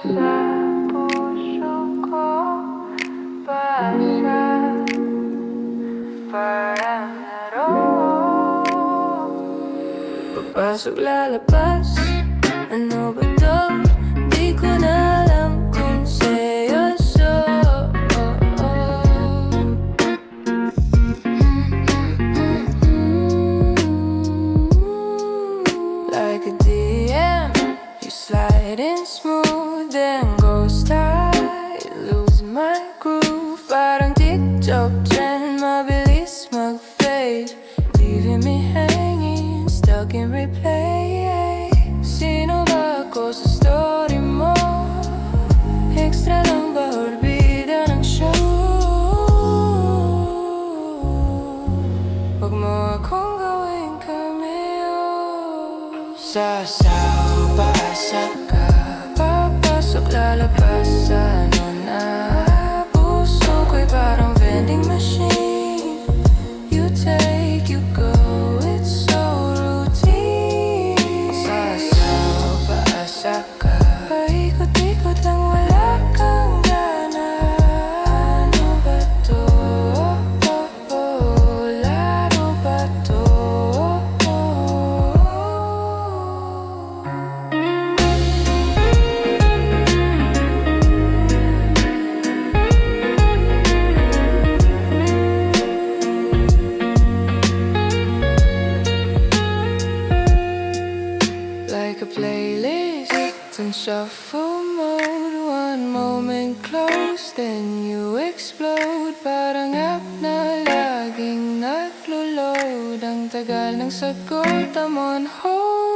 sa puso ko, basa, parang laro. Papasok, lalabas, ano ba to? Di ko na alam kung seryoso. Like a DM, you slide in smooth, then ghost I lose my groove. Parang TikTok trend, mabilis mag-fade, leaving me hanging, stuck in replay. Sino ba ako sa story mo? Extra lang ba or bida ng show? Huwag mo akong gawing cameo. Sawsaw, paasa ka, papasok, lalabas, ano na? Puso ko'y parang vending machine. You take, you go, it's so routine. Sawsaw, paasa ka, paikot-ikot lang, wala kang gana. Ano ba to? Laro ba to? Like a playlist in shuffle mode. One moment close, then you explode. Parang app na laging naglo-load. Ang tagal ng sagot, I'm on hold.